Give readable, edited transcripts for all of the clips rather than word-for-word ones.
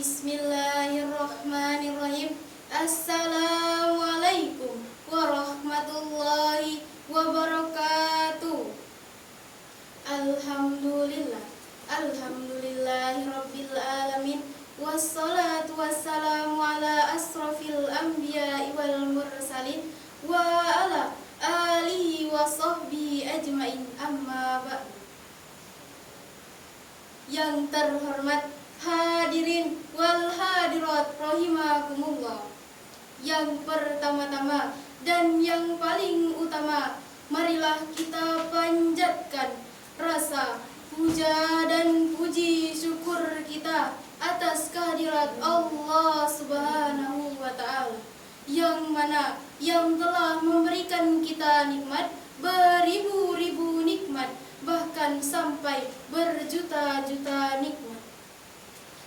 Bismillahirrahmanirrahim. Assalamualaikum warahmatullahi wabarakatuh. Alhamdulillahi rabbil alamin. Wassalatu wassalamu ala asrafil anbiya'i wal mursalin wa ala alihi wa sahbihi ajmain, amma ba'du. Yang terhormat hadirin wal hadirat rahimakumullah. Yang pertama-tama dan yang paling utama, marilah kita panjatkan rasa puja dan puji syukur kita atas kehadirat Allah Subhanahu wa ta'ala, yang mana yang telah memberikan kita nikmat, beribu-ribu nikmat, bahkan sampai berjuta-juta nikmat.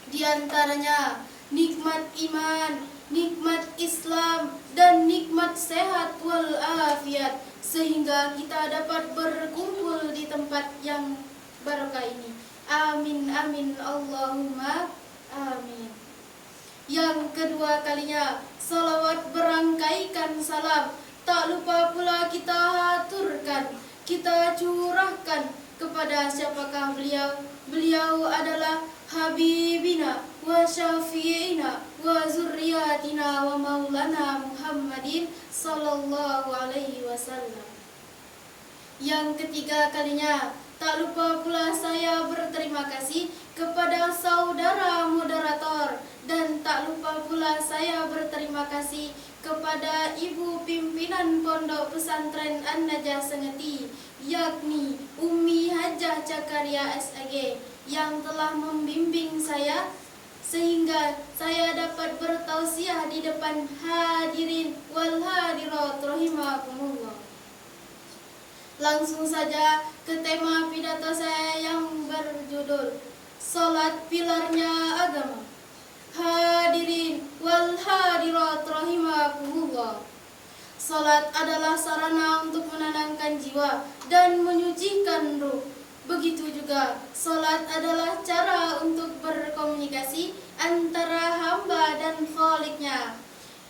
Di antaranya nikmat iman, nikmat Islam, dan nikmat sehat wal afiat, sehingga kita dapat berkumpul di tempat yang barokah ini. Amin amin Allahumma amin. Yang kedua kalinya, salawat berangkaikan salam tak lupa pula kita haturkan, kita curahkan kepada siapakah beliau? Beliau adalah Habibina wa syafi'ina wa zurriyatina wa maulana Muhammadin sallallahu alaihi wasallam. Yang ketiga kalinya, tak lupa pula saya berterima kasih kepada saudara moderator, dan tak lupa pula saya berterima kasih kepada Ibu Pimpinan Pondok Pesantren An-Najah Sengeti, yakni Umi Hajah Cakaria SAG, yang telah membimbing saya sehingga saya dapat bertausiah di depan hadirin wal hadirat rahimakumullah. Langsung saja ke tema pidato saya yang berjudul Salat Pilarnya Agama. Hadirin wal hadirat rahimakumullah. Salat adalah sarana untuk menenangkan jiwa dan menyucikan ruh. Begitu juga, salat adalah cara untuk berkomunikasi antara hamba dan Khaliknya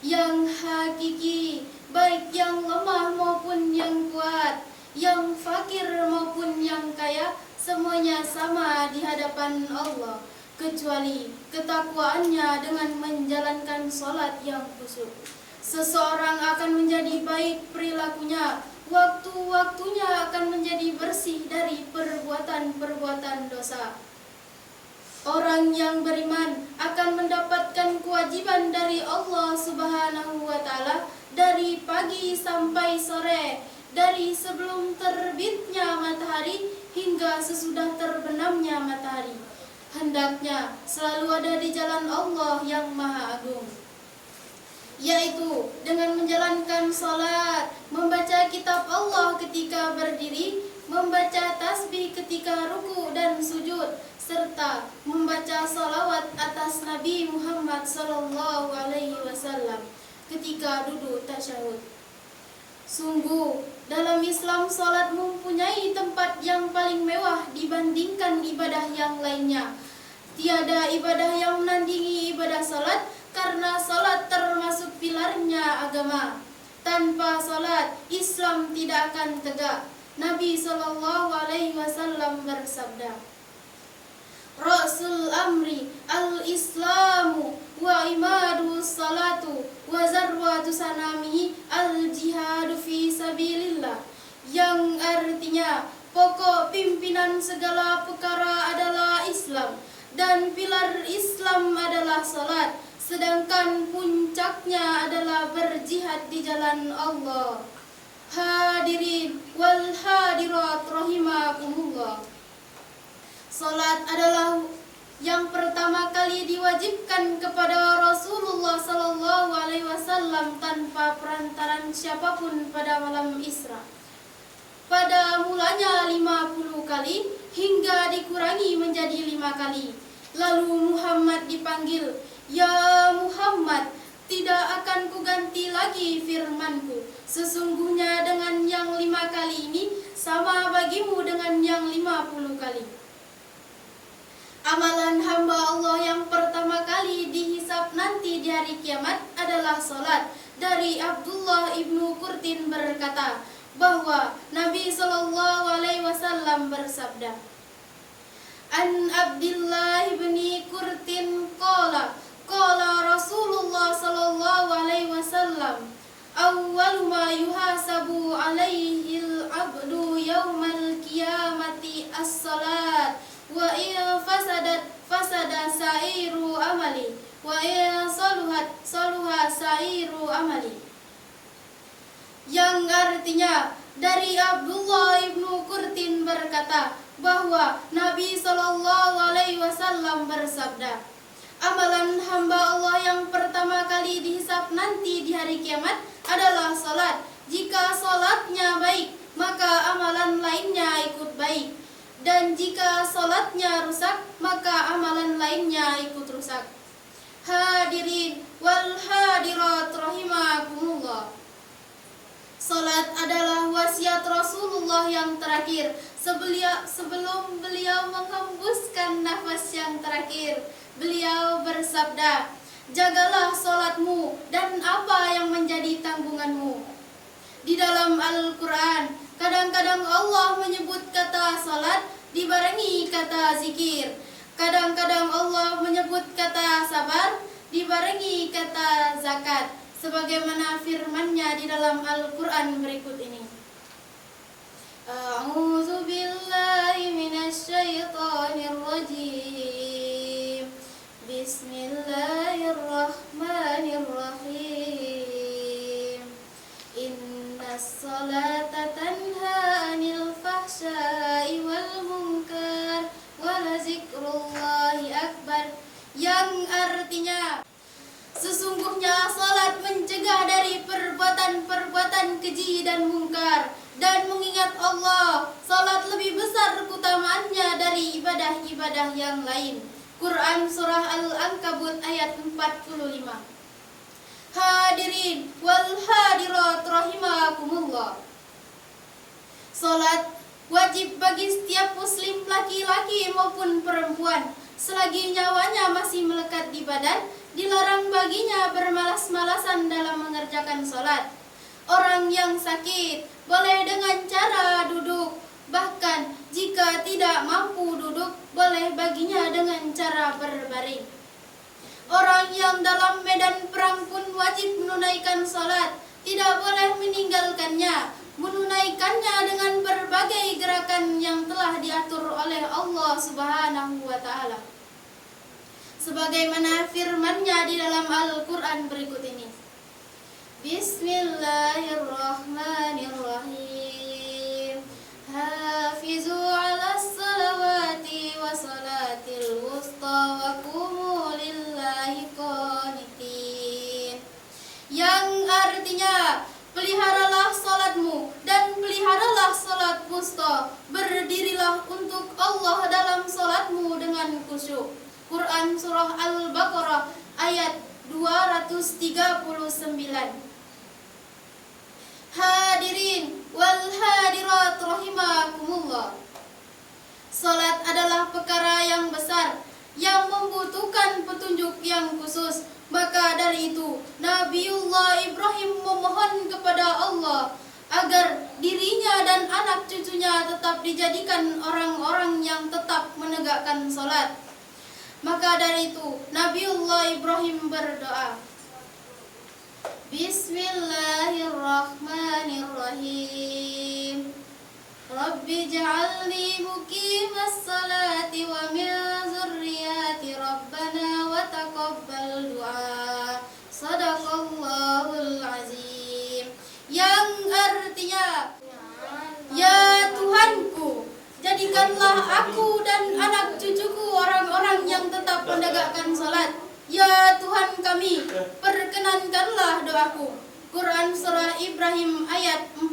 yang hakiki, baik yang lemah maupun yang kuat, yang fakir maupun yang kaya, semuanya sama di hadapan Allah, kecuali ketakwaannya dengan menjalankan salat yang khusyuk. Seseorang akan menjadi baik perilakunya, waktu-waktunya akan menjadi bersih dari perbuatan-perbuatan dosa. Orang yang beriman akan mendapatkan kewajiban dari Allah Subhanahu wa ta'ala dari pagi sampai sore, dari sebelum terbitnya matahari hingga sesudah terbenamnya matahari. Hendaknya selalu ada di jalan Allah yang Maha Agung, yaitu dengan menjalankan salat, membaca kitab Allah ketika berdiri, membaca tasbih ketika ruku dan sujud, serta membaca salawat atas Nabi Muhammad SAW ketika duduk tasyahud. Sungguh, dalam Islam salat mempunyai tempat yang paling mewah dibandingkan ibadah yang lainnya. Tiada ibadah yang menandingi ibadah salat, karena salat termasuk pilarnya agama. Tanpa salat, Islam tidak akan tegak. Nabi SAW bersabda, Rasul amri al-islamu wa imadu salatu wa zarwatu sanamihi al-jihadu fi sabilillah, yang artinya pokok pimpinan segala perkara adalah Islam, dan pilar Islam adalah salat, sedangkan puncaknya adalah berjihad di jalan Allah. Hadirin wal hadirat rahimakumullah. Salat adalah yang pertama kali diwajibkan kepada Rasulullah SAW tanpa perantaran siapapun pada malam Isra. Pada mulanya 50 kali hingga dikurangi menjadi 5 kali. Lalu Muhammad dipanggil, Ya Muhammad, tidak akan kuganti lagi firmanku. Sesungguhnya dengan yang 5 kali ini sama bagimu dengan yang 50 kali. Amalan hamba Allah yang pertama kali hari kiamat adalah salat. Dari Abdullah ibnu Qurtin berkata bahwa Nabi Shallallahu Alaihi Wasallam bersabda, An Abdullah ibni Qurtin qala Rasulullah Shallallahu Alaihi Wasallam, awwal ma yuhasabu alaihi al-abdu yaumal qiyamati as-salat, wa in fasadat fasada sa'iru amali, wa in saluhat saluha sa'iru amali. Yang artinya, dari Abdullah ibnu Qurtin berkata bahwa Nabi Shallallahu Alaihi Wasallam bersabda, amalan hamba Allah yang pertama kali dihisab nanti di hari kiamat adalah salat. Jika salatnya baik, maka amalan lainnya ikut baik, dan jika salatnya rusak, maka amalan lainnya ikut rusak. Hadirin wal hadirat rahimakumullah. Salat adalah wasiat Rasulullah yang terakhir sebelum beliau menghembuskan nafas yang terakhir. Beliau bersabda, jagalah salatmu dan apa yang menjadi tanggunganmu. Di dalam Al-Quran, kadang-kadang Allah menyebut kata salat dibarengi kata zikir. Kadang-kadang Allah menyebut kata sabar dibarengi kata zakat, sebagaimana firman-Nya di dalam Al-Quran berikut ini. A'udzu billahi minasy syaithanir rajim. Bismillahirrahmanirrahim. Innas salata tanha 'anil fahsya'i wal munkar wa lazikrullahi akbar. Yang artinya, sesungguhnya salat mencegah dari perbuatan-perbuatan keji dan mungkar, dan mengingat Allah. Salat lebih besar keutamaannya dari ibadah-ibadah yang lain. Quran Surah Al-Ankabut ayat 45. Hadirin wal hadirat rahimakumullah. Salat wajib bagi setiap muslim, laki-laki maupun perempuan. Selagi nyawanya masih melekat di badan, dilarang baginya bermalas-malasan dalam mengerjakan salat. Orang yang sakit boleh dengan cara duduk, bahkan jika tidak mampu duduk, boleh baginya dengan cara berbaring. Orang yang dalam medan perang pun wajib menunaikan salat, tidak boleh meninggalkannya, menunaikannya dengan berbagai gerakan yang telah diatur oleh Allah Subhanahu wa Ta'ala, sebagaimana firman-Nya di dalam Al-Quran berikut ini. Bismillahirrahmanirrahim. Hafizu 'alas salawati wa salatil wusta wa qumu lillahi qanitin. Yang artinya, peliharalah salatmu dan peliharalah salat wusta. Berdirilah untuk Allah dalam salatmu dengan khusyuk. Quran Surah Al-Baqarah ayat 239. Hadirin wal hadirat rahimakumullah. Salat adalah perkara yang besar yang membutuhkan petunjuk yang khusus. Maka dari itu, Nabiullah Ibrahim memohon kepada Allah agar dirinya dan anak cucunya tetap dijadikan orang-orang yang tetap menegakkan salat. Maka dari itu, Nabiullah Ibrahim berdoa, Bismillahirrahmanirrahim. Rabbi ja'alni muqimas salati wa min zurriyati Rabbana wa taqabbal du'a. Sadaqallahul azim. Yang artinya, ya Tuhanku, jadikanlah aku dan anak cucuku orang-orang yang tetap menegakkan salat. Ya Tuhan kami, perkenankanlah doaku. Quran Surah Ibrahim ayat 40.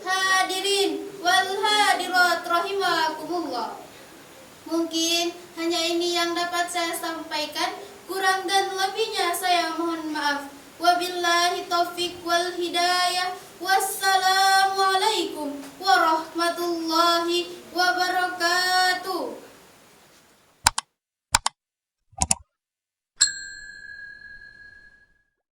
Hadirin wal hadirat rahimakumullah. Mungkin hanya ini yang dapat saya sampaikan. Kurang dan lebihnya saya mohon maaf. Wabillahi taufiq wal hidayah.